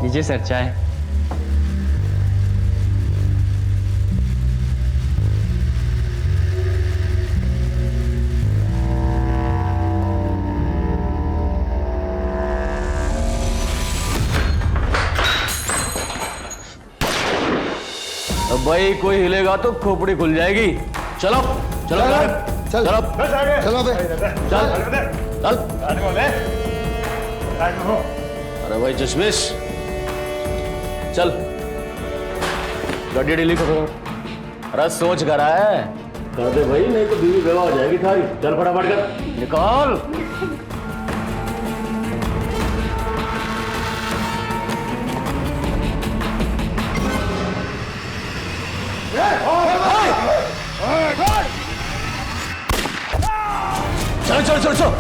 लीजिए सर चाय। अब भाई कोई हिलेगा तो खोपड़ी खुल जाएगी। चलो चलो चल चलो चलो बे चल चल। अरे भाई चश्मिश चल गाड़ी ढीली करो। अरे सोच कर रहा है कर दे भाई, नहीं तो बीवी बेवा हो जाएगी थारी। चल फटाफट कर निकाल। चलो चलो चलो चलो।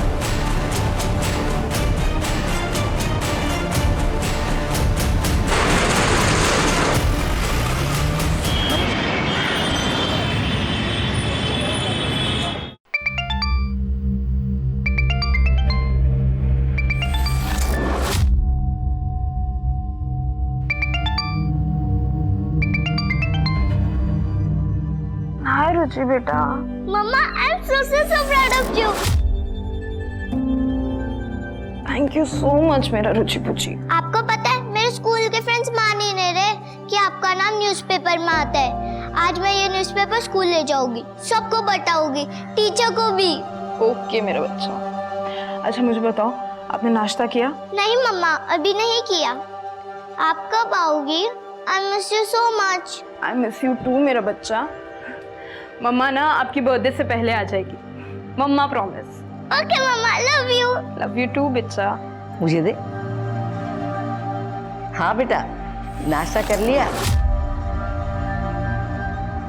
हाय रुचि बेटा। मम्मा I am so proud of you. Thank you so much मेरा रुचि पुची। आपको पता है मेरे स्कूल के फ्रेंड्स मान ही नहीं रहे कि आपका नाम न्यूज़पेपर में आता है। आज मैं ये न्यूज़पेपर स्कूल ले जाऊंगी, सबको बताऊंगी, टीचर को भी। ओके मेरा बच्चा। अच्छा मुझे बताओ आपने नाश्ता किया? नहीं मम्मा अभी नहीं किया। आप कब आओगी? I miss you so much. I miss you too मेरा बच्चा। मम्मा ना आपकी बर्थडे से पहले आ जाएगी, मम्मा प्रॉमिस। ओके मम्मा love you. Love you too बच्चा। मुझे दे। हाँ बेटा नाश्ता कर लिया?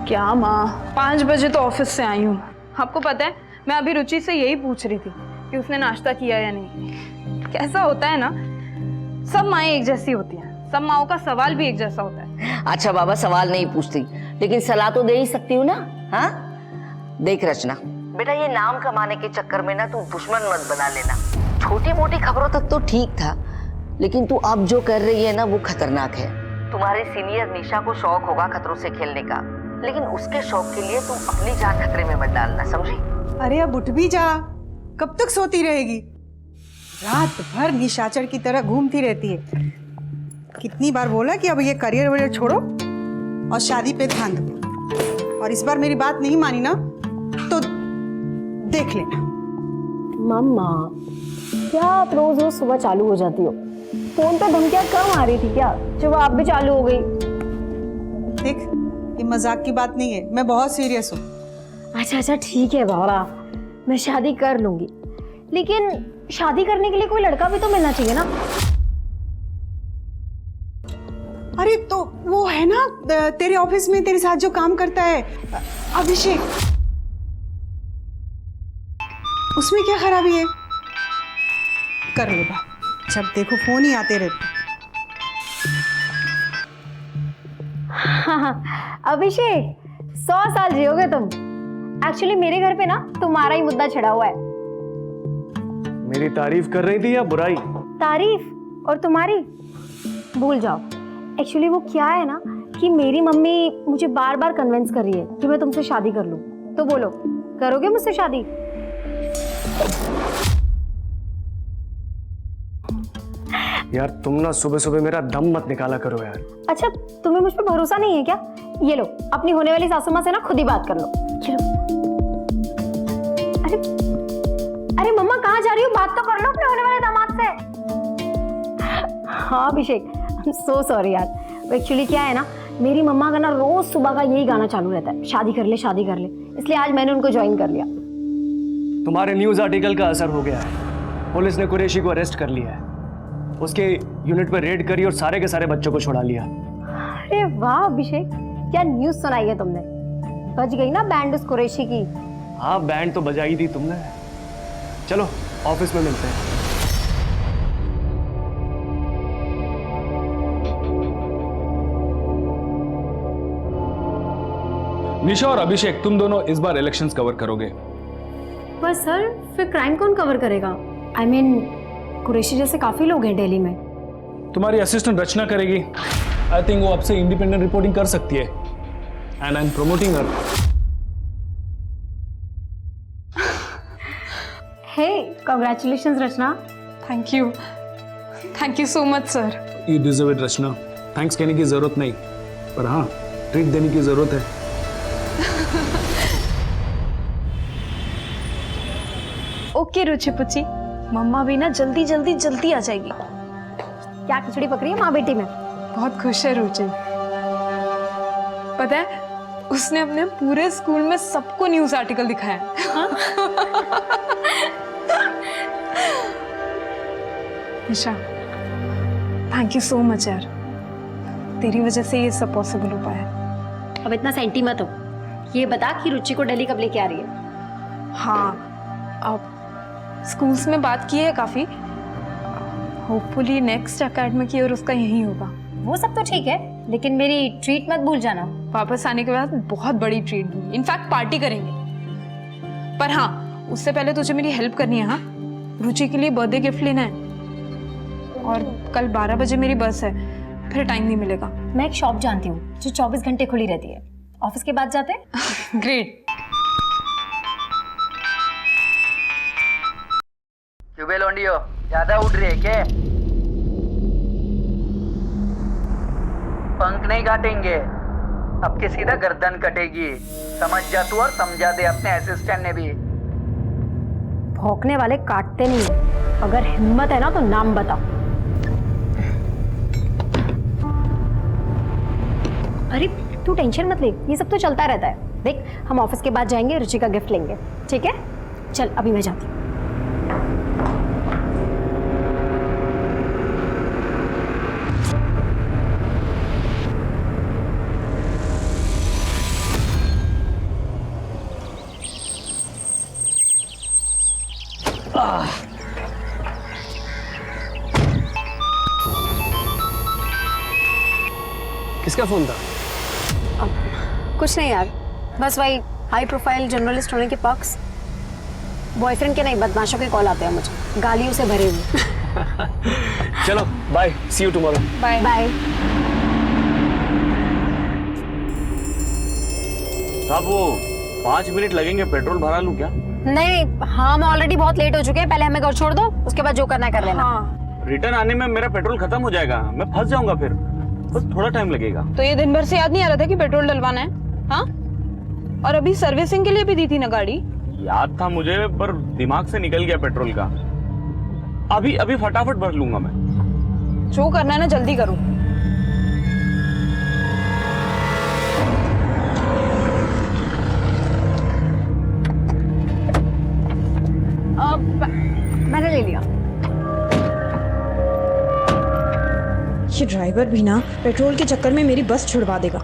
क्या माँ 5 बजे तो ऑफिस से आई हूँ। आपको पता है मैं अभी रुचि से यही पूछ रही थी कि उसने नाश्ता किया या नहीं। कैसा होता है ना, सब माएँ एक जैसी होती हैं, सब माओं का सवाल भी एक जैसा होता है। अच्छा बाबा सवाल नहीं पूछती लेकिन सलाह तो दे ही सकती हूँ ना। हाँ देख रचना बेटा, ये नाम कमाने के चक्कर में ना तू दुश्मन मत बना लेना। छोटी मोटी खबरों तक तो ठीक था लेकिन तू अब जो कर रही है ना वो खतरनाक है। तुम्हारे सीनियर निशा को शौक होगा खतरों से खेलने का, लेकिन उसके शौक के लिए तू अपनी जान खतरे में मत डालना, समझी? अरे अब उठ भी जा, कब तक सोती रहेगी? रात भर निशाचर की तरह घूमती रहती है। कितनी बार बोला कि अब ये करियर वरियर छोड़ो और शादी पे ध्यान दो, और इस बार मेरी बात नहीं मानी ना तो देख लेना। मम्मा क्या आप रोज रोज सुबह चालू हो जाती हो? फोन पे धमकियां कम आ रही थी क्या जब आप भी चालू हो गई? देख ये मजाक की बात नहीं है, मैं बहुत सीरियस हूँ। अच्छा अच्छा ठीक है बाबा, मैं शादी कर लूंगी, लेकिन शादी करने के लिए कोई लड़का भी तो मिलना चाहिए ना। अरे तो वो है ना तेरे ऑफिस में तेरे साथ जो काम करता है अभिषेक, उसमें क्या खराबी है? कर लो बात, जब देखो फोन ही आते रहते। हाँ, अभिषेक 100 साल जियोगे तुम। एक्चुअली मेरे घर पे ना तुम्हारा ही मुद्दा छिड़ा हुआ है। मेरी तारीफ कर रही थी या बुराई? तारीफ और तुम्हारी भूल जाओ। एक्चुअली वो क्या है ना कि मेरी मम्मी मुझे बार बार कन्विंस कर रही है कि मैं तुमसे शादी कर लूं। तो बोलो करोगे मुझसे शादी? यार तुम ना सुबह सुबह मेरा दम मत निकाला करो यार। अच्छा तुम्हें मुझ पर भरोसा नहीं है क्या? ये लो अपनी होने वाली सासू माँ से ना खुद ही बात कर लो। चलो। अरे अरे मम्मा कहाँ जा रही हो? बात तो कर लो अपने होने वाले दामाद से। हाँ अभिषेक आई एम सो सॉरी यार। एक्चुअली क्या है ना, मेरी मम्मा का ना रोज सुबह का यही गाना चालू रहता है, शादी कर ले शादी कर ले, इसलिए आज मैंने उनको ज्वाइन कर लिया। तुम्हारे न्यूज आर्टिकल का असर हो गया है। पुलिस ने कुरैशी को अरेस्ट कर लिया है, उसके यूनिट पर रेड करी और सारे के सारे बच्चों को छुड़ा लिया। अरे वाह अभिषेक, क्या न्यूज सुनाई है तुमने? बच गई ना बैंड उस कुरैशी की। हाँ बैंड तो बजाई थी तुमने। चलो ऑफिस में मिलते हैं। निशा और अभिषेक तुम दोनों इस बार इलेक्शंस कवर करोगे। पर सर फिर क्राइम कौन कवर करेगा? आई मीन कुरैशी जैसे काफी लोग हैं दिल्ली में। तुम्हारी असिस्टेंट रचना करेगी। आई थिंक वो आपसे इंडिपेंडेंट रिपोर्टिंग कर सकती है and I am promoting her. Hey congratulations Rachna. Thank you so much sir. You deserve it Rachna. Thanks कहने की जरूरत नहीं, पर हाँ ट्रीट देने की जरूरत है। ओके रुचि पुची, मम्मा भी ना जल्दी आ जाएगी। क्या खिचड़ी पक रही है माँ बेटी में? बहुत खुश है रुचि। पता है उसने अपने पूरे स्कूल में सबको न्यूज आर्टिकल दिखाया। निशा थैंक यू सो मच यार, तेरी वजह से ये सब पॉसिबल हो पाया। अब इतना सेंटी मत हो, ये बता कि रुचि को दिल्ली कब लेके आ रही है? हाँ अब स्कूल्स में बात की है काफी, होपफुली नेक्स्ट एकेडमिक ईयर उसका यही होगा। वो सब तो ठीक है, लेकिन मेरी ट्रीट मत भूल जाना। वापस आने के बाद बहुत बड़ी ट्रीट दूंगी, इनफैक्ट पार्टी करेंगे। पर हाँ उससे पहले तुझे मेरी हेल्प करनी है। हाँ रुचि के लिए बर्थडे गिफ्ट लेना है और कल 12 बजे मेरी बस है, फिर टाइम नहीं मिलेगा। मैं एक शॉप जानती हूँ जो 24 घंटे खुली रहती है, ऑफिस के बाद जाते हैं। ग्रेट। क्यों लोंडियो ज्यादा उड़ रही है क्या? पंख नहीं काटेंगे, अब के सीधा गर्दन कटेगी। समझ जा तू और समझा दे अपने असिस्टेंट ने भी। भौंकने वाले काटते नहीं है, अगर हिम्मत है ना तो नाम बता। अरे तू टेंशन मत ले, ये सब तो चलता रहता है। देख हम ऑफिस के बाद जाएंगे, रुचि का गिफ्ट लेंगे, ठीक है? चल अभी मैं जाती हूँ। किसका फोन था? कुछ नहीं यार, बस वही हाई प्रोफाइल जर्नलिस्ट होने के पक्ष बॉयफ्रेंड के नहीं बदमाशों के कॉल आते हैं मुझे, गालियों से भरे हुए। चलो bye, see you tomorrow. Bye bye. साहब वो 5 मिनट लगेंगे, पेट्रोल भरा लूं क्या? नहीं हाँ, हम ऑलरेडी बहुत लेट हो चुके हैं, पहले हमें घर छोड़ दो, उसके बाद जो करना है कर लेना। हाँ रिटर्न आने में मेरा पेट्रोल खत्म हो जाएगा, मैं फंस जाऊंगा, फिर बस थोड़ा टाइम लगेगा। तो ये दिन भर से याद नहीं आ रहा था कि पेट्रोल डलवाना है? हाँ और अभी सर्विसिंग के लिए भी दी थी ना गाड़ी। याद था मुझे, पर दिमाग से निकल गया पेट्रोल का। अभी अभी फटाफट भर लूंगा मैं। जो करना है ना जल्दी करो। मैंने ले लिया। ये ड्राइवर भी ना पेट्रोल के चक्कर में मेरी बस छुड़वा देगा।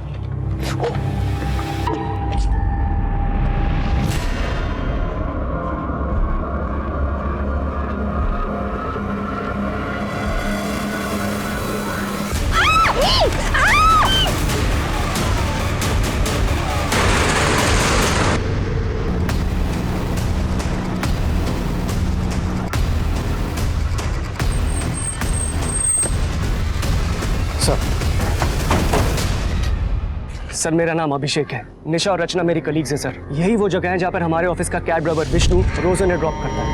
सर मेरा नाम अभिषेक है, निशा और रचना मेरी कलीग्स हैं सर। यही वो जगह है जहाँ पर हमारे ऑफिस का कैब ड्राइवर विष्णु रोज उन्हें ड्रॉप करता है।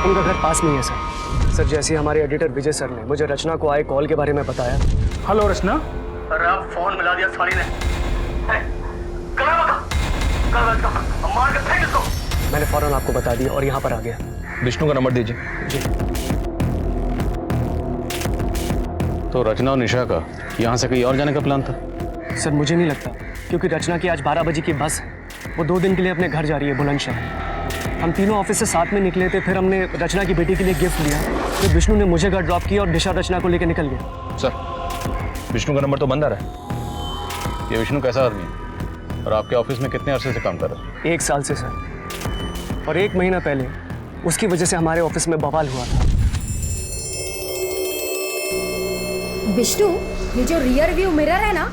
उनका घर पास में ही है सर। सर जैसे हमारे एडिटर विजय सर ने मुझे रचना को आए कॉल के बारे में बताया। हेलो रचना। अरे आप फोन मिला दिया साली ने। मार के फेंक इसको। मैंने फौरन आपको बता दिया और यहाँ पर आ गया। विष्णु का नंबर दीजिए। जी तो रचना और निशा का यहाँ से कहीं और जाने का प्लान था? सर मुझे नहीं लगता, क्योंकि रचना की आज 12 बजे की बस है। वो 2 दिन के लिए अपने घर जा रही है बुलंदशहर। हम तीनों ऑफिस से साथ में निकले थे, फिर हमने रचना की बेटी के लिए गिफ्ट लिया, फिर विष्णु ने मुझे घर ड्रॉप किया और निशा रचना को लेकर निकल गया। सर विष्णु का नंबर तो बंद आ रहा है। ये विष्णु कैसा आदमी है और आपके ऑफिस में कितने अरसे से काम कर रहा है? 1 साल से सर, और 1 महीना पहले उसकी वजह से हमारे ऑफिस में बवाल हुआ था। विष्णु, ये जो रियर व्यू मिरर है ना,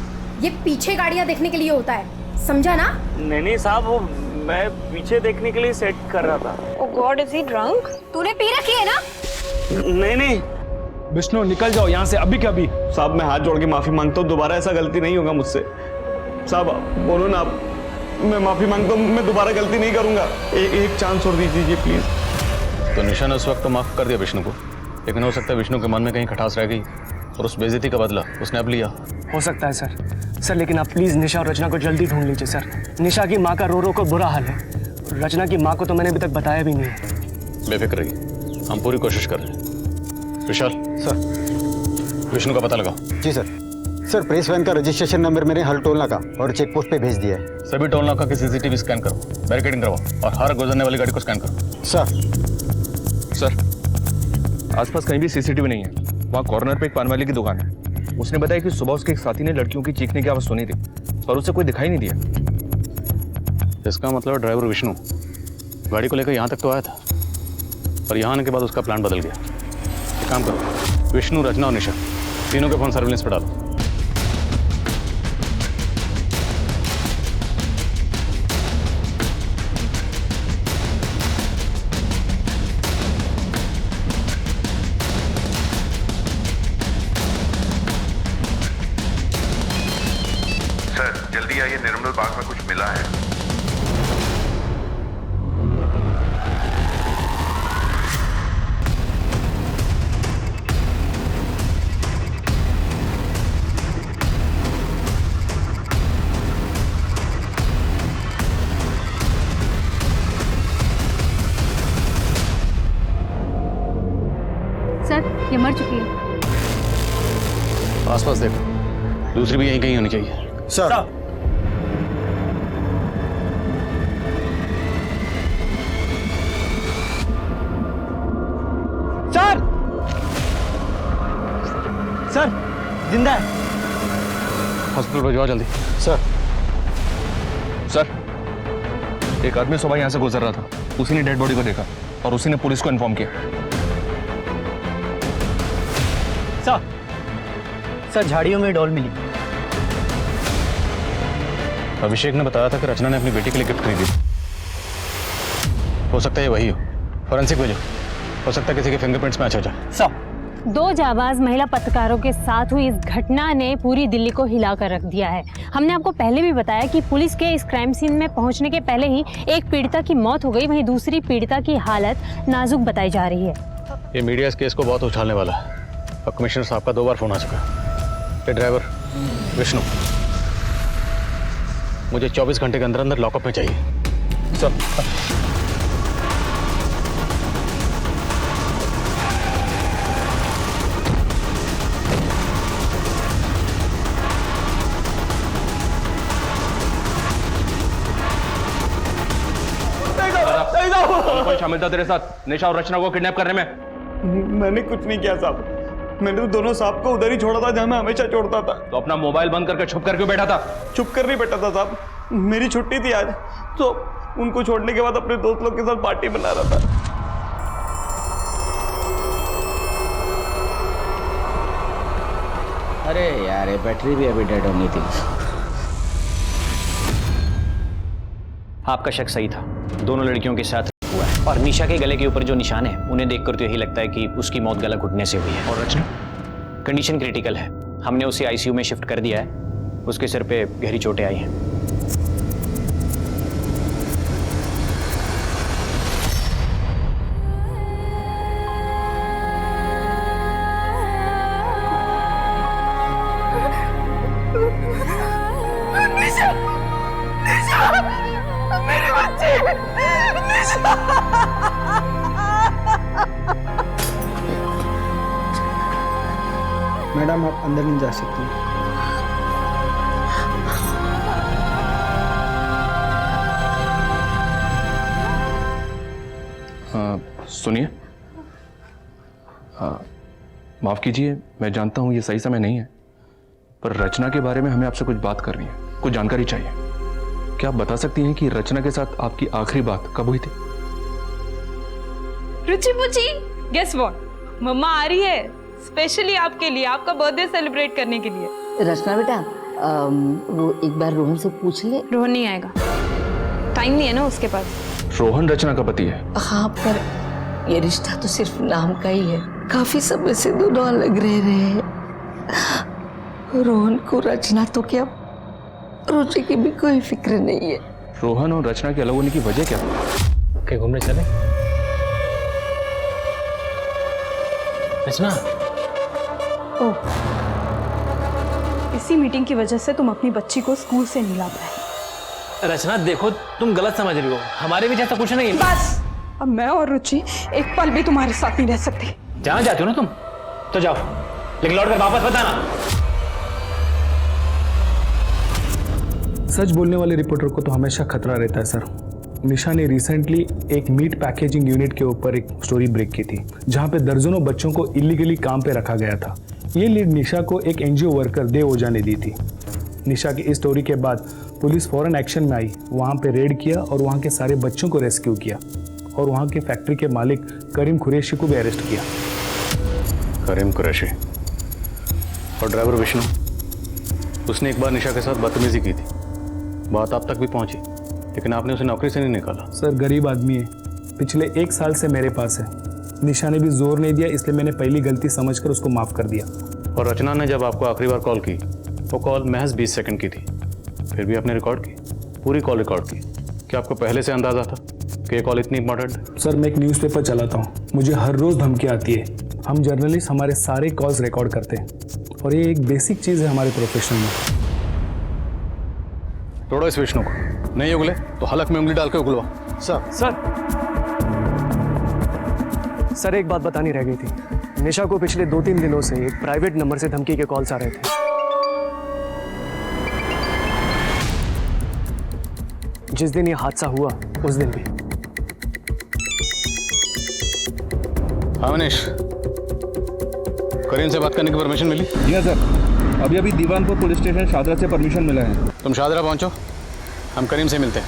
ये पीछे गाड़ियां देखने के लिए होता है, समझा ना? नहीं साहब, वो मैं पीछे देखने के लिए सेट कर रहा था। Oh God, is he drunk? तूने पी रखी है ना? नहीं विष्णु निकल जाओ यहाँ से अभी के अभी। साहब मैं हाथ जोड़ के माफी मांगता हूँ, दोबारा ऐसा गलती नहीं होगा मुझसे। साहब बोलो ना आप, मैं माफी मांगता हूँ, मैं दोबारा गलती नहीं करूंगा। एक चांस और दीजिए प्लीज। तो निशा ने उस वक्त तो माफ कर दिया विष्णु को, लेकिन हो सकता है विष्णु के मन में कहीं खटास रह गई और उस बेइज्जती का बदला उसने अब लिया। हो सकता है सर, लेकिन आप प्लीज निशा और रचना को जल्दी ढूंढ लीजिए सर। निशा की माँ का रो रो को बुरा हाल है, रचना की माँ को तो मैंने अभी तक बताया भी नहीं है। बेफिक्र रहिए, हम पूरी कोशिश कर रहे हैं। विशाल सर। विष्णु का पता लगाओ। जी सर। सर प्रेस वैन का रजिस्ट्रेशन नंबर मैंने हर टोल नाका और चेक पोस्ट पे भेज दिया है। सभी टोल नाका की सीसीटीवी स्कैन करो, बैरिकेडिंग करवाओ और हर गुजरने वाली गाड़ी को स्कैन करो। सर आसपास कहीं भी सीसीटीवी नहीं है। वहाँ कॉर्नर पे एक पान वाले की दुकान है। उसने बताया कि सुबह उसके एक साथी ने लड़कियों की चीखने की आवाज सुनी थी और उसे कोई दिखाई नहीं दिया। इसका मतलब ड्राइवर विष्णु गाड़ी को लेकर यहाँ तक तो आया था, पर यहाँ आने के बाद उसका प्लान बदल गया। एक काम करो, विष्णु, रचना और निशा तीनों के फोन सर्विलेंस पे डालो। सर जल्दी आइए, निर्मल बाग में कुछ मिला है। सर ये मर चुकी है। आसपास देखो, दूसरी भी यहीं कहीं होनी चाहिए। सर सर जिंदा है। हॉस्पिटल भिजवाओ जल्दी। सर एक आदमी सुबह यहाँ से गुजर रहा था, उसी ने डेड बॉडी को देखा और उसी ने पुलिस को इन्फॉर्म किया। सर झाड़ियों में डॉल मिली। अभिषेक ने बताया था कि रचना ने अपनी बेटी के लिए गिफ्ट खरीदी। हो सकता है ये वही हो। फॉरेंसिक भेजो, हो सकता है किसी के फिंगरप्रिंट्स मैच हो जाए। सर दो जाबाज महिला पत्रकारों के साथ हुई इस घटना ने पूरी दिल्ली को हिलाकर रख दिया है। हमने आपको पहले भी बताया कि पुलिस के इस क्राइम सीन में पहुंचने के पहले ही एक पीड़िता की मौत हो गई, वहीं दूसरी पीड़िता की हालत नाजुक बताई जा रही है। ये मीडिया इस केस को बहुत उछालने वाला है। अब कमिश्नर साहब का 2 बार फोन आ चुका है। ये ड्राइवर विष्णु मुझे 24 घंटे के अंदर अंदर लॉकअप में चाहिए। सर कौन शामिल था तेरे साथ निशा और रचना को किडनैप करने में? मैंने कुछ नहीं किया साहब, मैंने तो दोनों साहब को उधर ही छोड़ा था जहां मैं हमेशा छोड़ता था। तो अपना मोबाइल बंद करके छुप कर क्यों बैठा था? छुप कर नहीं बैठा था साहब, मेरी छुट्टी थी आज, तो उनको छोड़ने के बाद अपने दोस्त लोग के साथ पार्टी बना रहा था। अरे यार ये बैटरी भी अभी डेड होनी थी। आपका शक सही था, दोनों लड़कियों के साथ हुआ है और निशा के गले के ऊपर जो निशान है उन्हें देखकर तो यही लगता है कि उसकी मौत गला घुटने से हुई है। और रचना कंडीशन क्रिटिकल है, हमने उसे आईसीयू में शिफ्ट कर दिया है, उसके सिर पे गहरी चोटें आई हैं। मैडम आप अंदर नहीं जा सकती। सुनिए, माफ कीजिए, मैं जानता हूं ये सही समय नहीं है, पर रचना के बारे में हमें आपसे कुछ बात करनी है, कुछ जानकारी चाहिए। क्या आप बता सकती हैं कि रचना के साथ आपकी आखिरी बात कब हुई थी? रुचि पुची, गेस व्हाट, मम्मा आ रही है स्पेशली आपके लिए, आपका बर्थडे सेलिब्रेट करने के लिए। रचना बेटा वो एक बार रोहन से पूछ ले। रोहन नहीं आएगा, टाइम नहीं है ना उसके पास। रोहन रचना का पति है। हाँ पर ये रिश्ता तो सिर्फ नाम का ही है। काफी समय से दोनों अलग रह रहे हैं। रोहन को रचना तो क्या, रुचि की भी कोई फिक्र नहीं है। रोहन और रचना के अलग होने की वजह क्या? कहीं घूमने चले? रचना, ओह, इसी मीटिंग की वजह से तुम अपनी बच्ची को स्कूल से नहीं ला पाए। रचना देखो, तुम गलत समझ रही हो। हमारे भी जैसा कुछ नहीं। बस, अब मैं और रुचि एक पल भी तुम्हारे साथ नहीं रह सकते। जहाँ जाती हो ना तुम, तो जाओ, लेकिन लौट कर वापस बताना। सच बोलने वाले रिपोर्टर को तो हमेशा खतरा रहता है सर। निशा ने रिसेंटली एक मीट पैकेजिंग यूनिट के ऊपर एक स्टोरी ब्रेक की थी, जहां पे दर्जनों बच्चों को इलीगली काम पे रखा गया था। ये लीड निशा को एक एनजीओ वर्कर देव ओझा ने दी थी। निशा की इस स्टोरी के बाद पुलिस फौरन एक्शन में आई, वहां पे रेड किया और वहां के सारे बच्चों को रेस्क्यू किया और वहां के फैक्ट्री के मालिक करीम कुरैशी को भी अरेस्ट किया। करीम कुरैशी और ड्राइवर विष्णु, उसने एक बार निशा के साथ बदतमीजी की थी। बात आप तक भी पहुंची, लेकिन आपने उसे नौकरी से नहीं निकाला। सर गरीब आदमी है, पिछले 1 साल से मेरे पास है। निशा ने भी जोर नहीं दिया, इसलिए मैंने पहली गलती समझकर उसको माफ कर दिया। और रचना ने जब आपको आखिरी बार कॉल की, वो कॉल महज 20 सेकंड की थी, फिर भी आपने रिकॉर्ड की, पूरी कॉल रिकॉर्ड की। क्या आपको पहले से अंदाजा था कि ये कॉल इतनी इंपॉर्टेंट है? सर मैं एक न्यूज़पेपर चलाता हूँ, मुझे हर रोज़ धमकी आती है। हम जर्नलिस्ट हमारे सारे कॉल्स रिकॉर्ड करते हैं और ये एक बेसिक चीज़ है हमारे प्रोफेशन में। तोड़ो इस विष्णु को, नहीं उगले तो हलक में उंगली डाल के उगलवा। सर एक बात बतानी रह गई थी। निशा को पिछले 2-3 दिनों से एक प्राइवेट नंबर से धमकी के कॉल्स आ रहे थे। जिस दिन ये हादसा हुआ उस दिन भी। हाँ मनीष, करीम से बात करने की परमिशन मिली? जी हाँ सर, अभी दीवानपुर पुलिस स्टेशन शादरा से परमिशन मिला है। तुम शादरा पहुंचो, हम करीम से मिलते हैं।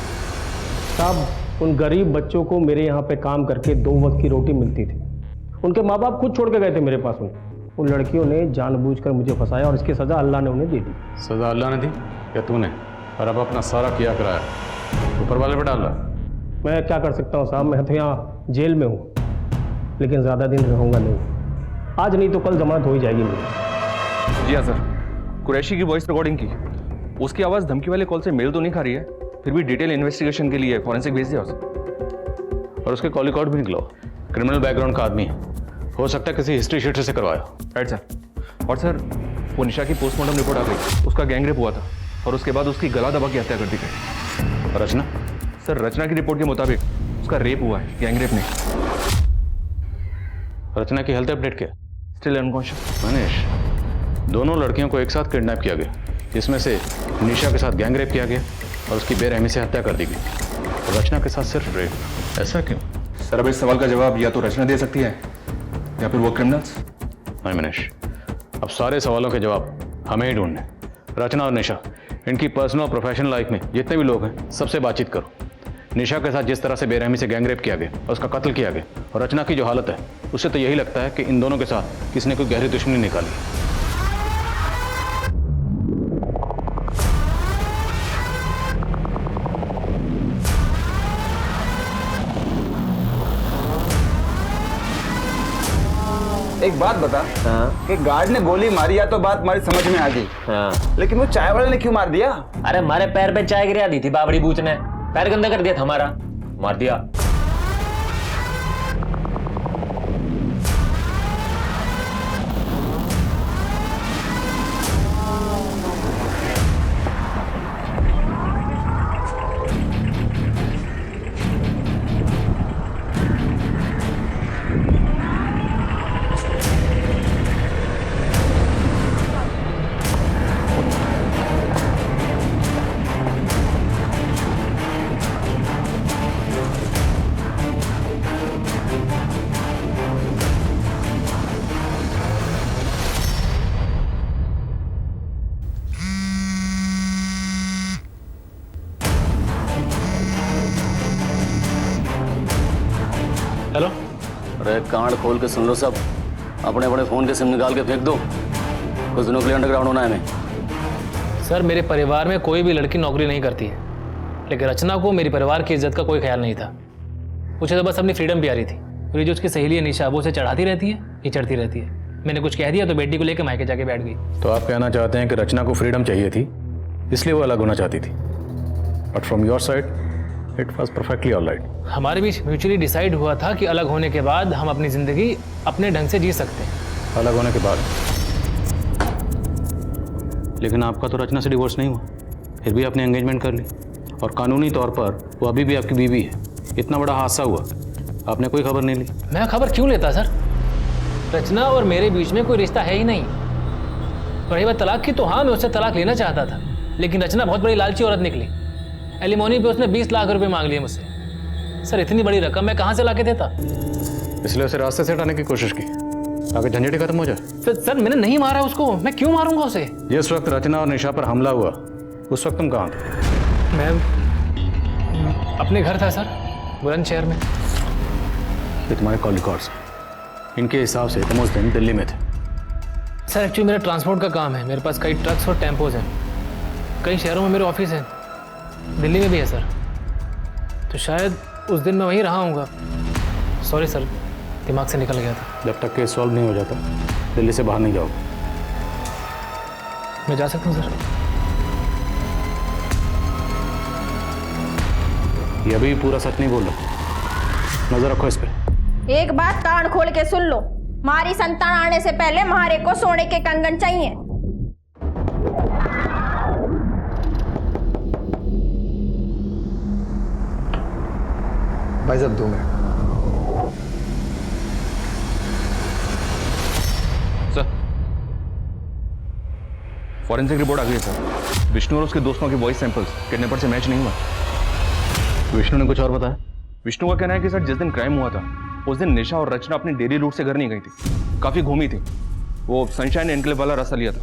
साहब, उन गरीब बच्चों को मेरे यहाँ पे काम करके 2 वक्त की रोटी मिलती थी। उनके माँ बाप खुद छोड़ के गए थे मेरे पास। उन लड़कियों ने जानबूझकर मुझे फंसाया और इसकी सज़ा अल्लाह ने उन्हें दे दी। सज़ा अल्लाह ने दी या तूने? और अब अपना सारा किया कराया ऊपर वाले पे डाल रहा। मैं क्या कर सकता हूँ साहब, मैं तो यहाँ जेल में हूँ, लेकिन ज़्यादा दिन रहूँगा नहीं। आज नहीं तो कल जमानत हो ही जाएगी मेरी। जी हाँ सर, कुरैशी की वॉइस रिकॉर्डिंग की, उसकी आवाज़ धमकी वाले कॉल से मेल तो नहीं खा रही है, फिर भी डिटेल इन्वेस्टिगेशन के लिए फॉरेंसिक भेज दिया उसे। और उसके कॉल रिकॉर्ड भी निकलो, क्रिमिनल बैकग्राउंड का आदमी है, हो सकता है किसी हिस्ट्री शीट से करवाया। Right sir. और सर, वो निशा की पोस्टमार्टम रिपोर्ट आ गई, उसका गैंगरेप हुआ था और उसके बाद उसकी गला दबा के हत्या कर दी गई। रचना? सर रचना की रिपोर्ट के मुताबिक उसका रेप हुआ है, गैंगरेप नहीं। रचना की हेल्थ अपडेट क्या? Still unconscious. मनीष, दोनों लड़कियों को एक साथ किडनैप किया गया, जिसमें से निशा के साथ गैंगरेप किया गया और उसकी बेरहमी से हत्या कर दी गई। और रचना के साथ सिर्फ रेप, ऐसा क्यों? सर अब इस सवाल का जवाब या तो रचना दे सकती है या फिर वो क्रिमिनल्स। नहीं मनीष, अब सारे सवालों के जवाब हमें ही ढूंढने। रचना और निशा, इनकी पर्सनल और प्रोफेशनल लाइफ में जितने भी लोग हैं सबसे बातचीत करो। निशा के साथ जिस तरह से बेरहमी से गैंगरेप किया गया और उसका कत्ल किया गया, और रचना की जो हालत है, उससे तो यही लगता है कि इन दोनों के साथ किसी ने कोई गहरी दुश्मनी निकाली। एक बात बता कि गार्ड ने गोली मारी या तो बात हमारी समझ में आ गई, लेकिन वो चाय वाले ने क्यों मार दिया? अरे हमारे पैर पे चाय गिरा दी थी बाबड़ी बूच ने, पैर गंदा कर दिया था हमारा, मार दिया। हेलो। अरे कांड खोल के सुन लो सब, अपने अपने फोन के सिम निकाल के फेंक दो, कुछ दिनों के लिए अंडरग्राउंड होना है हमें। सर मेरे परिवार में कोई भी लड़की नौकरी नहीं करती है, लेकिन रचना को मेरे परिवार की इज्जत का कोई ख्याल नहीं था। मुझे तो बस अपनी फ्रीडम प्यारी थी। और ये जो उसकी सहेली है निशा, वो उसे चढ़ाती रहती है, ये चढ़ती रहती है। मैंने कुछ कह दिया तो बेटी को लेकर मायके जाके बैठ गई। तो आप कहना चाहते हैं कि रचना को फ्रीडम चाहिए थी, इसलिए वो अलग होना चाहती थी, but from your side it was perfectly all right. हमारे बीच म्यूचुअली डिसाइड हुआ था कि अलग होने के बाद हम अपनी ज़िंदगी अपने ढंग से जी सकते हैं। अलग होने के बाद? लेकिन आपका तो रचना से डिवोर्स नहीं हुआ, फिर भी आपने एंगेजमेंट कर ली, और कानूनी तौर पर वो अभी भी आपकी बीवी है। इतना बड़ा हादसा हुआ, आपने कोई खबर नहीं ली। मैं खबर क्यों लेता सर? रचना और मेरे बीच में कोई रिश्ता है ही नहीं। रही बात तलाक की, तो हाँ मैं उससे तलाक लेना चाहता था, लेकिन रचना बहुत बड़ी लालची औरत निकली। एलिमोनी पे उसने 20 लाख रुपए मांग लिए मुझसे। सर इतनी बड़ी रकम मैं कहाँ से ला के देता? इसलिए उसे रास्ते से हटाने की कोशिश की ताकि झंझट खत्म हो जाए। सर मैंने नहीं मारा उसको, मैं क्यों मारूंगा उसे? जिस वक्त रचना और निशा पर हमला हुआ उस वक्त तुम कहाँ थे? मैं अपने घर था सर, बुलंदशहर में। ये तुम्हारे कॉल रिकॉर्ड्स, इनके हिसाब से तुम उस दिन दिल्ली में थे। सर एक्चुअली मेरा ट्रांसपोर्ट का काम है, मेरे पास कई ट्रक्स और टेम्पोज हैं, कई शहरों में मेरे ऑफिस हैं, दिल्ली में भी है सर। तो शायद उस दिन मैं वहीं रहा हूँगा। सॉरी सर, दिमाग से निकल गया था। जब तक केस सॉल्व नहीं हो जाता दिल्ली से बाहर नहीं जाओगे। मैं जा सकता हूँ सर? ये अभी पूरा सच नहीं बोल रहा, नजर रखो इस पे। एक बात कान खोल के सुन लो, हमारी संतान आने से पहले हमारे को सोने के कंगन चाहिए। भाई साहब 2 मिनट। सर फॉरेंसिक रिपोर्ट आ गई है सर। विष्णु और उसके दोस्तों के वॉइस सैंपल्स किडनैपर से मैच नहीं हुआ। विष्णु ने कुछ और बताया? विष्णु का कहना है कि सर जिस दिन क्राइम हुआ था उस दिन निशा और रचना अपनी डेली रूट से घर नहीं गई थी, काफी घूमी थी। वो सनशाइन एनक्लेव वाला रास्ता लिया था।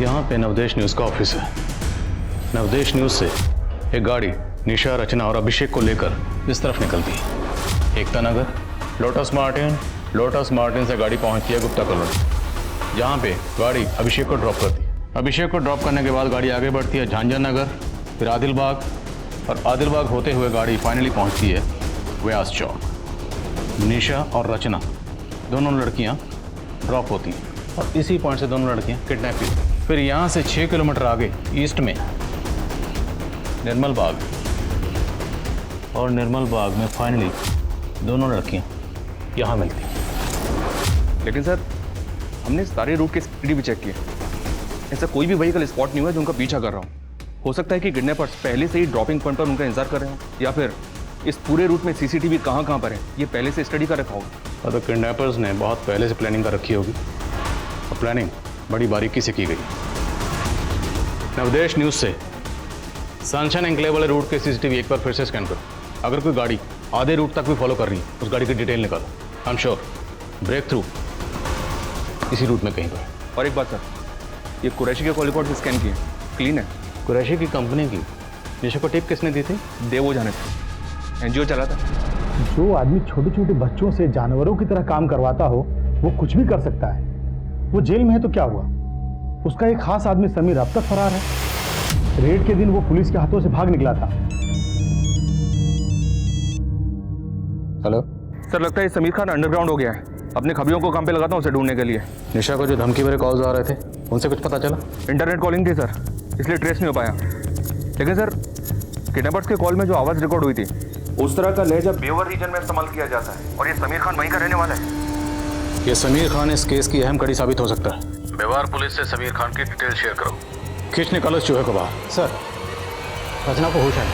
यहाँ पे नवदेश न्यूज का ऑफिस है। नवदेश न्यूज से एक गाड़ी निशा, रचना और अभिषेक को लेकर इस तरफ निकलती है। एकता नगर, लोटस मार्टिन से गाड़ी पहुंचती है गुप्ता कॉलोनी, जहाँ पे गाड़ी अभिषेक को ड्रॉप करती है। अभिषेक को ड्रॉप करने के बाद गाड़ी आगे बढ़ती है झांझर नगर, फिर आदिलबाग, और आदिलबाग होते हुए गाड़ी फाइनली पहुंचती है व्यास चौक। निशा और रचना दोनों लड़कियां ड्रॉप होती हैं और इसी पॉइंट से दोनों लड़कियां किडनैप की। फिर यहाँ से 6 किलोमीटर आगे ईस्ट में निर्मल बाग, और निर्मल बाग में फाइनली दोनों लड़कियां यहाँ मिलती हैं। लेकिन सर हमने सारे रूट के सीसीटीवी भी चेक किए, ऐसा कोई भी व्हीकल स्पॉट नहीं हुआ जो उनका पीछा कर रहा हूँ। हो सकता है कि किडनैपर्स पहले से ही ड्रॉपिंग पॉइंट पर उनका इंतजार कर रहे हो, या फिर इस पूरे रूट में सीसीटीवी कहाँ पर है ये पहले से स्टडी कर रखा होगा। तो किडनैपर्स ने बहुत पहले से प्लानिंग कर रखी होगी, और प्लानिंग बड़ी बारीकी से की गई। नवदेश न्यूज से सनशाइन एनक्लेव वाले रूट के सीसीटीवी एक बार फिर से स्कैन करो। अगर कोई गाड़ी आधे रूट तक भी फॉलो कर रही है उस गाड़ी की डिटेल निकालो। I am sure break through इसी रूट में कहीं पर। और एक बात सर, ये कुरैशी के कॉल रिकॉर्ड स्कैन किए, क्लीन है। कुरैशी की कंपनी की निशा को टिप किसने दी थी? देवो जाने थे, एनजीओ चला था। जो आदमी छोटे छोटे बच्चों से जानवरों की तरह काम करवाता हो वो कुछ भी कर सकता है। वो जेल में है तो क्या हुआ, उसका एक खास आदमी समीर अब तक फरार है। रेड के दिन वो पुलिस के हाथों से भाग निकला था। हेलो सर, लगता है समीर खान अंडरग्राउंड हो गया है। अपने खबरियों को काम पे लगाता हूँ उसे ढूंढने के लिए। निशा को जो धमकी भरे कॉल्स आ रहे थे उनसे कुछ पता चला? इंटरनेट कॉलिंग थी सर, इसलिए ट्रेस नहीं हो पाया। लेकिन सर किडनैपर्स के कॉल में जो आवाज़ रिकॉर्ड हुई थी उस तरह का लहजा बेवर रीजन में इस्तेमाल किया जाता है, और ये समीर खान वहीं का रहने वाला है। ये समीर खान इस केस की अहम कड़ी साबित हो सकता है। बेवार पुलिस से समीर खान की डिटेल शेयर करो। खींच निकालो इस चूहे को बाहर। सर रचना को होश है।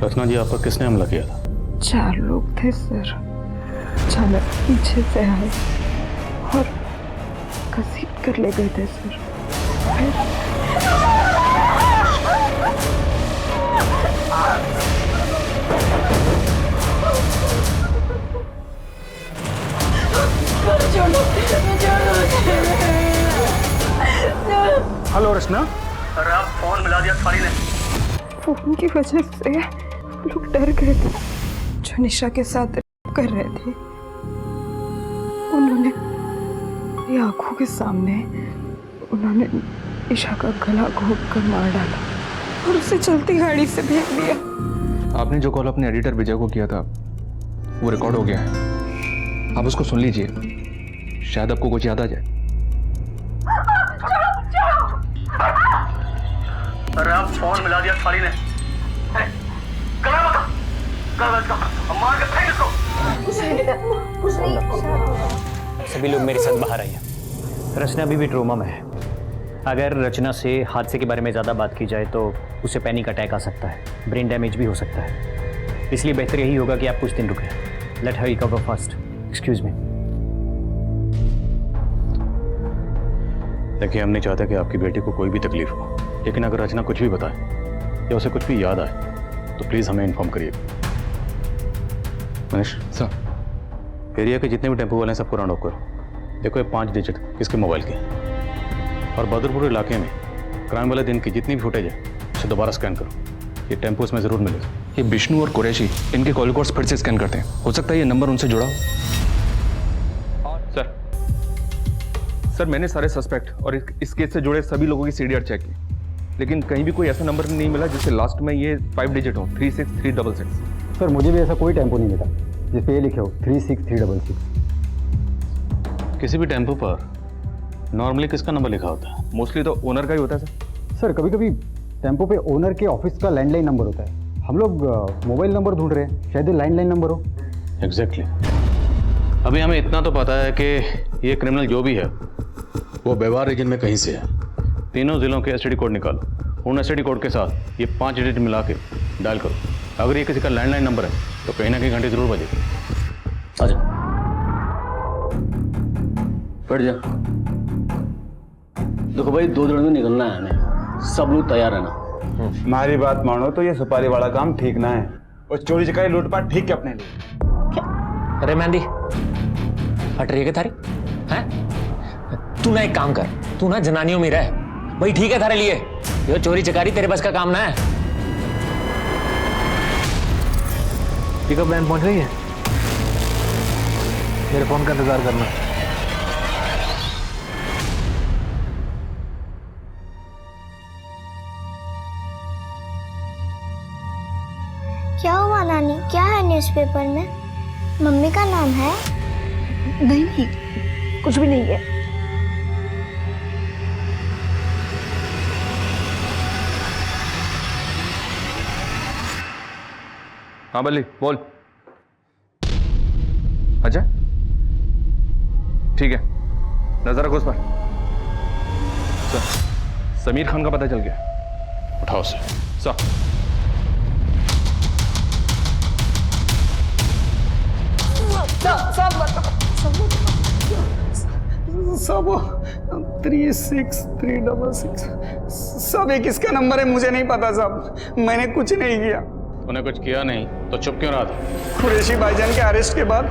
रचना जी, आप पर किसने हमला किया था? 4 लोग थे सर, अचानक पीछे से आए और घसीट कर ले गए थे सर। हेलो रचना। अरे आप फोन मिला दिया थाली ने। फोन की वजह से लोग डर गए थे जो निशा के साथ कर रहे थे। उन्होंने मेरी आंखों के सामने उन्होंने ईशा का गला घोंट कर मार डाला और उसे चलती गाड़ी से फेंक दिया। आपने जो कॉल अपने एडिटर विजय को किया था वो रिकॉर्ड हो गया है, आप उसको सुन लीजिए, शायद आपको कुछ याद आ जाए। अरे आप फोन मिला दिया साली ने। मार के फेंक इसको। सभी लोग मेरे साथ बाहर आइए। रचना अभी भी ट्रोमा में है। अगर रचना से हादसे के बारे में ज़्यादा बात की जाए तो उसे पैनिक अटैक आ सकता है, ब्रेन डैमेज भी हो सकता है। इसलिए बेहतर यही होगा कि आप कुछ दिन रुकें। Let her recover first. Excuse me. देखिए, हम नहीं चाहते कि आपकी बेटी को कोई भी तकलीफ हो, लेकिन अगर रचना कुछ भी बताए या उसे कुछ भी याद आए तो प्लीज़ हमें इन्फॉर्म करिए। मनीष सर, एरिया के जितने भी टेम्पो वाले हैं सबको राउंड ऑफ करो। देखो ये 5 डिजिट किसके मोबाइल के, और बदरपुर इलाके में क्राइम वाले दिन की जितनी भी फुटेज है उसे दोबारा स्कैन करो। ये टेम्पो इसमें ज़रूर मिलेगा। ये विष्णु और कुरैशी इनके कॉल रिकॉर्ड्स फिर से स्कैन करते हैं, हो सकता है ये नंबर उनसे जुड़ा हो। सर, मैंने सारे सस्पेक्ट और इस केस से जुड़े सभी लोगों की सीडीआर चेक की, लेकिन कहीं भी कोई ऐसा नंबर नहीं मिला जिससे लास्ट में ये 5 डिजिट हो, 36366। सर मुझे भी ऐसा कोई टेम्पो नहीं मिला जिस पे ये लिखे हो 36366। किसी भी टेम्पो पर नॉर्मली किसका नंबर लिखा होता है? मोस्टली तो ओनर का ही होता है सर कभी कभी टेम्पो पे ओनर के ऑफिस का लैंडलाइन नंबर होता है। हम लोग मोबाइल नंबर ढूंढ रहे हैं, शायद लैंडलाइन नंबर हो। एग्जैक्टली। अभी हमें इतना तो पता है कि ये क्रिमिनल जो भी है वो व्यवहार रीजन में कहीं से है। तीनों जिलों के एसटीडी कोड निकालो, उन एसटीडी कोड के साथ ये 5 डिजिट मिला के डायल करो। अगर ये किसी का लैंडलाइन नंबर है तो कहीं ना कहीं घंटे जरूर बजेगी। आजा, बैठ जा। देखो भाई, 2 दिन में निकलना है हमें, सब लोग तैयार है ना? हमारी बात मानो तो ये सुपारी वाला काम ठीक ना है, और चोरी चकारी लूटपाट ठीक है अपने लिए। अरे मेहंदी, हट रही है क्या थारी? हैं? तू ना एक काम कर, तू ना जनानियों में रह भाई, ठीक है थारे लिए। ये चोरी चकारी तेरे बस का काम ना है। पिकअप वैन पहुंच गई है, मेरे फोन का इंतजार करना। क्या हुआ नानी, क्या है न्यूज़पेपर में? मम्मी का नाम है? नहीं, कुछ भी नहीं है। हाँ बल्ली बोल। अच्छा ठीक है, नजर रखो उस पर। समीर खान का पता चल गया, उठाओ उसे। सब 36366 सब एक किसका नंबर है मुझे नहीं पता साहब, मैंने कुछ नहीं किया। तूने कुछ किया नहीं तो चुप क्यों रहा था? कुरैशी भाईजान के अरेस्ट के बाद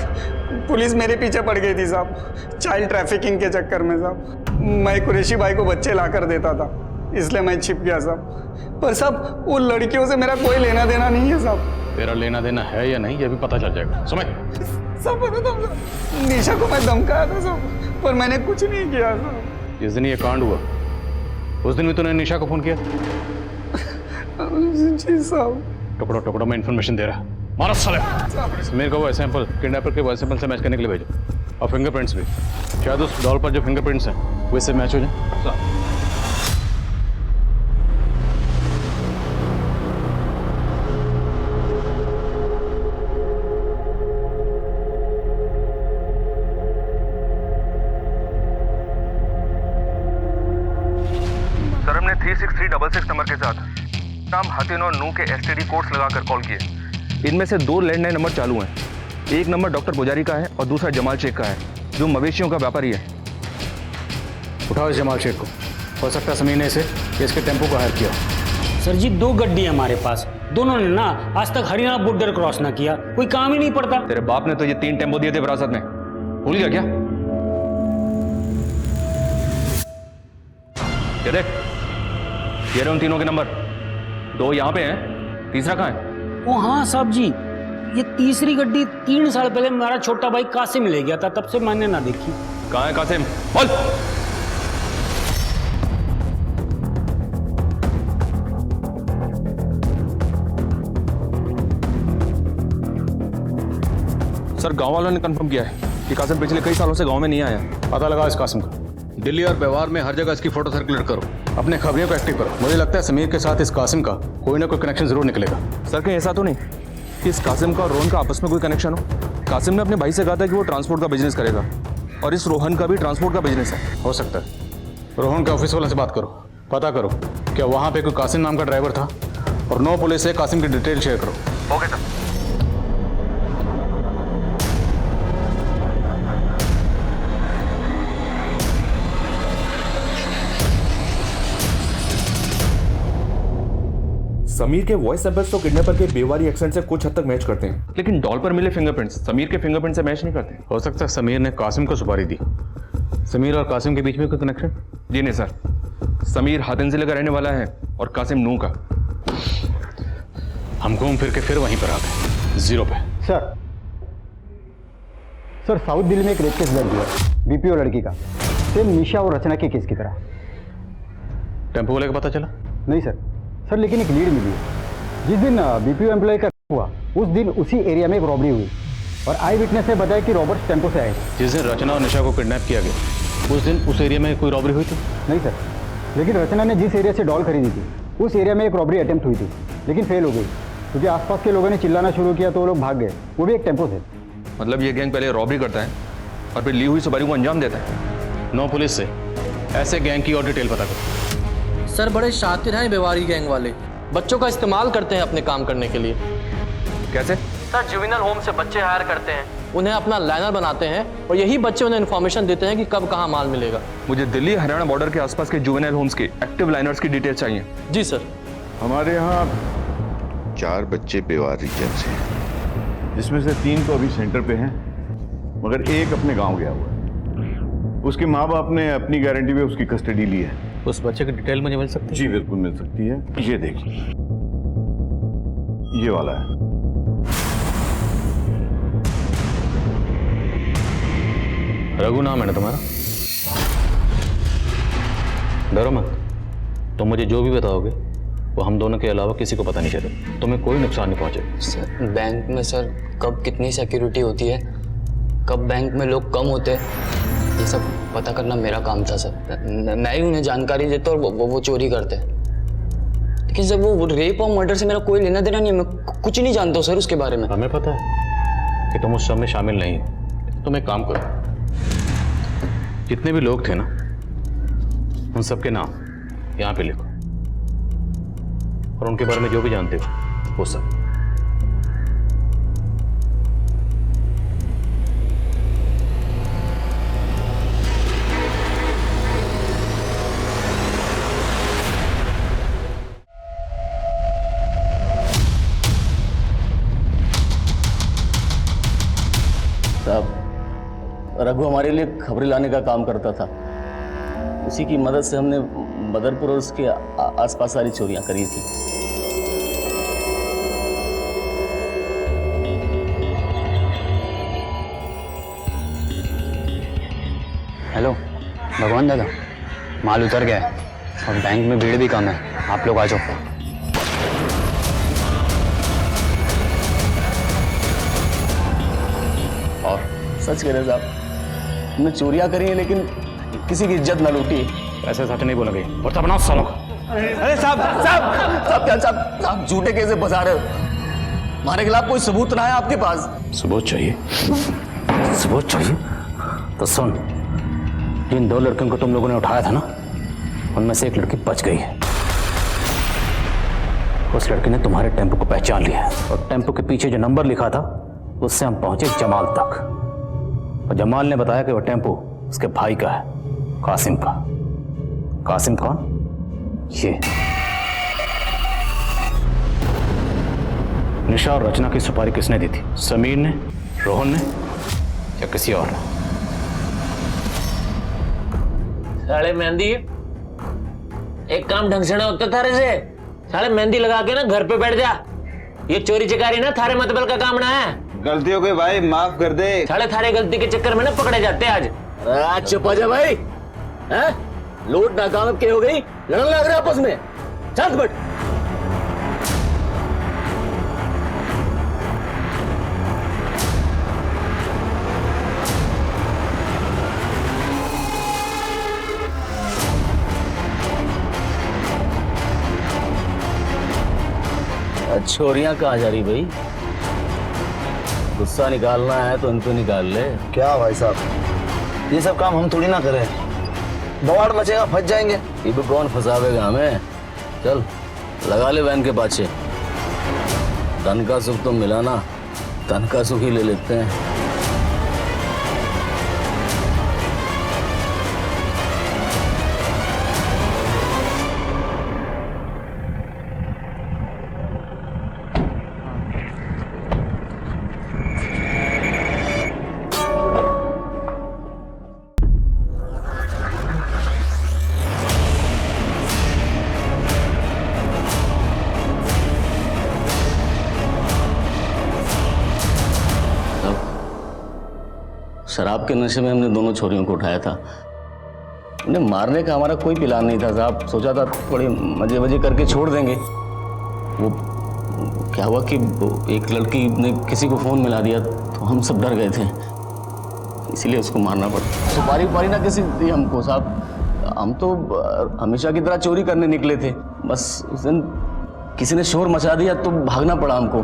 पुलिस मेरे पीछे पड़ गई थी साहब, चाइल्ड ट्रैफिकिंग के चक्कर में साहब। मैं कुरैशी भाई को बच्चे ला कर देता था, इसलिए मैं छिप गया साहब। पर साहब वो लड़कियों से मेरा कोई लेना देना नहीं है साहब। तेरा लेना देना है या नहीं ये भी पता चल जाएगा, समझ? सब पता था, निशा को मैं धमकाया था साहब, पर मैंने कुछ नहीं किया साहब। जिस दिन ये कांड हुआ उस दिन भी तूने निशा को फोन किया? जी साहब। टुकड़ों टुकड़ों में इन्फॉर्मेशन दे रहा है, मारो साले। मेरे को वो सैंपल किडनैपर के वॉइस सैंपल से मैच करने के लिए भेजो, और फिंगरप्रिंट्स भी। शायद उस डॉल पर जो फिंगरप्रिंट्स हैं वो इससे मैच हो जाए। सर हमने 36366 नंबर के साथ नाम हतिन और नू के एसटीडी कोड्स लगाकर कॉल किए। इनमें से 2 लैंडलाइन नंबर चालू हैं। एक नंबर डॉक्टर पुजारी का है और दूसरा जमाल शेख का है, जो मवेशियों का व्यापारी है। उठाओ इस जमाल शेख को, हो सकता है समीर ने इसे इसके टेम्पो को हायर किया। सर जी 2 गड्डी है हमारे पास, दोनों ने ना आज तक हरियाणा बॉर्डर क्रॉस ना किया, कोई काम ही नहीं पड़ता। तेरे बाप ने तो ये 3 टेम्पो दिए थे विरासत में, भूल गया क्या? ये देख, ये रहे उन तीनों के नंबर, 2 यहाँ पे हैं, तीसरा कहाँ है? ओ हाँ साहब जी, ये तीसरी गड्डी 3 साल पहले मेरा छोटा भाई कासिम ले गया था, तब से मैंने ना देखी। कहाँ है कासिम? बोल। सर गांव वालों ने कंफर्म किया है कि कासिम पिछले कई सालों से गांव में नहीं आया। पता लगा इस कासिम का। दिल्ली और व्यवहार में हर जगह इसकी फोटो सर्कुलेट करो, अपने खबरियों को एक्टिव करो। मुझे लगता है समीर के साथ इस कासिम का कोई ना कोई कनेक्शन जरूर निकलेगा। सर कहीं ऐसा तो नहीं कि इस कासिम का और रोहन का आपस में कोई कनेक्शन हो? कासिम ने अपने भाई से कहा था कि वो ट्रांसपोर्ट का बिजनेस करेगा और इस रोहन का भी ट्रांसपोर्ट का बिजनेस है। हो सकता है। रोहन के ऑफिस वाले से बात करो, पता करो क्या वहाँ पे कोई कासिम नाम का ड्राइवर था, और 9 पुलिस से कासिम की डिटेल शेयर करो। Okay sir. समीर के वॉइस सैंपल्स तो किडनैपर के बेवारी एक्सेंट से कुछ हद तक मैच करते हैं, लेकिन डॉल पर मिले फिंगरप्रिंट्स समीर के फिंगरप्रिंट से मैच नहीं करते। हो सकता है समीर ने कासिम को सुपारी दी। समीर और कासिम के बीच में कोई कनेक्शन? जी नहीं सर, समीर हातिन जिले का रहने वाला है और कासिम नूह का। हम घूम फिर के फिर वहीं पर आ गए, 0 पे। सर साउथ दिल्ली में एक रेप केस दर्ज हुआ है, बीपीओ लड़की का, सेम निशा और रचना के केस की तरह। टेम्पो वाले का पता चला? नहीं सर लेकिन एक लीड मिली है। जिस दिन बीपीओ एम्प्लॉय का हुआ उस दिन उसी एरिया में एक रॉबरी हुई और आई विटनेस ने बताया कि रॉबर्स टेम्पो से आए। जिस दिन रचना और निशा को किडनैप किया गया उस दिन उस एरिया में कोई रॉबरी हुई थी? नहीं सर, लेकिन रचना ने जिस एरिया से डॉल खरीदी थी उस एरिया में एक रॉबरी अटेम्प्ट हुई थी, लेकिन फेल हो गई क्योंकि आसपास के लोगों ने चिल्लाना शुरू किया तो वो लोग भाग गए, वो भी एक टेम्पो से। मतलब ये गैंग पहले रॉबरी करता है और फिर ली हुई सुपारी को अंजाम देता है। 9 पुलिस से ऐसे गैंग की और डिटेल पता करो। सर बड़े शातिर हैं बेवारी गैंग वाले, बच्चों का इस्तेमाल करते हैं अपने काम करने के लिए। कैसे? सर जुवेनाइल होम से बच्चे हायर करते हैं, उन्हें अपना लाइनर बनाते हैं और यही बच्चे उन्हें इन्फॉर्मेशन देते हैं कि कब कहाँ माल मिलेगा। मुझे दिल्ली हरियाणा बॉर्डर के आसपास के जुवेनाइल होम्स के एक्टिव लाइनर्स की डिटेल चाहिए। जी सर। हमारे यहाँ 4 बच्चे बेवारी जन से हैं, जिसमें से 3 तो अभी सेंटर पे हैं, मगर एक अपने गांव गया हुआ है। उसके माँ बाप ने अपनी गारंटी पे उसकी कस्टडी ली है। उस बच्चे की डिटेल मुझे मिल सकती है? जी बिल्कुल मिल सकती है। ये देखिए, ये वाला है। रघु नाम है ना तुम्हारा? डरो मत, तुम मुझे जो भी बताओगे वो हम दोनों के अलावा किसी को पता नहीं चले, तुम्हें कोई नुकसान नहीं पहुंचे। सर बैंक में सर कब कितनी सिक्योरिटी होती है, कब बैंक में लोग कम होते हैं, ये सब पता करना मेरा काम था सर। मैं ही उन्हें जानकारी देता और वो चोरी करते। लेकिन सर वो रेप और मर्डर से मेरा कोई लेना देना नहीं है, मैं कुछ नहीं जानता हूँ सर उसके बारे में। हमें पता है कि तुम उस सब में शामिल नहीं हो। तुम एक काम करो, जितने भी लोग थे ना उन सबके नाम यहाँ पे लिखो और उनके बारे में जो भी जानते हो वो सब। रघु हमारे लिए खबरें लाने का काम करता था, उसी की मदद से हमने बदरपुर और उसके आसपास सारी चोरियां करी थी। हेलो भगवान दादा, माल उतर गया है और बैंक में भीड़ भी कम है, आप लोग आ जाओ। और सच कह रहे साहब, हमने चोरियां करी हैं लेकिन किसी की इज्जत ना लूटी। ऐसे सच नहीं बोलोगे और तब ना सालों। अरे साहब साहब साहब क्या साहब, आप झूठे कैसे बता रहे हो? हमारे खिलाफ कोई सबूत ना है आपके पास? सबूत चाहिए? सबूत चाहिए तो सुन, जिन 2 लड़कियों को तुम लोगों ने उठाया था ना, उनमें से एक लड़की बच गई है। उस लड़की ने तुम्हारे टेम्पो को पहचान लिया है और टेम्पो के पीछे जो नंबर लिखा था उससे हम पहुंचे जमाल तक, और जमाल ने बताया कि वह टेम्पो उसके भाई का है, कासिम का। कासिम कौन? ये निशा और रचना की सुपारी किसने दी थी? समीर ने, रोहन ने या किसी और ने? साले मेहंदी, एक काम ढंग से ना होता थारे से। साले मेहंदी लगा के ना घर पे बैठ जा, ये चोरी चकारी ना थारे मतबल का काम ना है। गलती हो गई भाई, माफ कर दे। साले थारे गलती के चक्कर में ना पकड़े जाते आज। आज चुप जा भाई, हैं? लूट नाकाम के हो गई, लड़ने लग रहे आपस में। शांत बैठ। छोरियां कहाँ जा रही भाई? गुस्सा निकालना है तो इनको निकाल ले। क्या भाई साहब, ये सब काम हम थोड़ी ना करें, बवाड़ मचेगा, फंस जाएंगे। ये भी कौन फंसावेगा हमें? चल लगा ले वैन के पाछे। धन का सुख तो मिला ना, तन का सुख ही ले लेते हैं। शराब के नशे में हमने दोनों छोरियों को उठाया था। उन्हें मारने का हमारा कोई प्लान नहीं था साहब। सोचा था थोड़ी मजे मजे करके छोड़ देंगे। वो क्या हुआ कि एक लड़की ने किसी को फ़ोन मिला दिया तो हम सब डर गए थे, इसीलिए उसको मारना पड़ा। सुपारी उपारी ना किसी दी हमको साहब। हम तो हमेशा की तरह चोरी करने निकले थे, बस उस दिन किसी ने शोर मचा दिया तो भागना पड़ा हमको।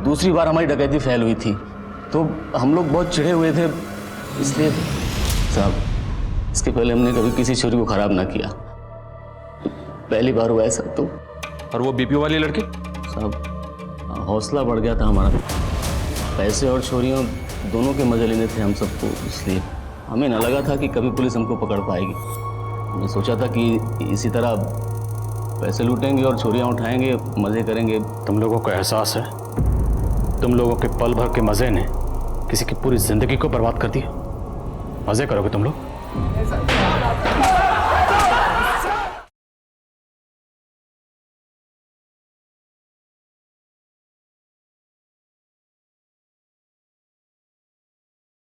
दूसरी बार हमारी डकैती फैल हुई थी तो हम लोग बहुत चिढ़े हुए थे, इसलिए साहब इसके पहले हमने कभी किसी छोरी को खराब ना किया, पहली बार हुआ ऐसा। तो और वो बीपीओ वाली लड़की? साहब हौसला बढ़ गया था हमारा। पैसे और छोरियों दोनों के मजे लेने थे हम सबको, इसलिए हमें न लगा था कि कभी पुलिस हमको पकड़ पाएगी। हमने सोचा था कि इसी तरह पैसे लूटेंगे और छोरियां उठाएंगे, मजे करेंगे। तुम लोगों को एहसास है तुम लोगों के पल भर के मजे ने किसी की पूरी जिंदगी को बर्बाद कर दिया? मजे करोगे तुम लोग?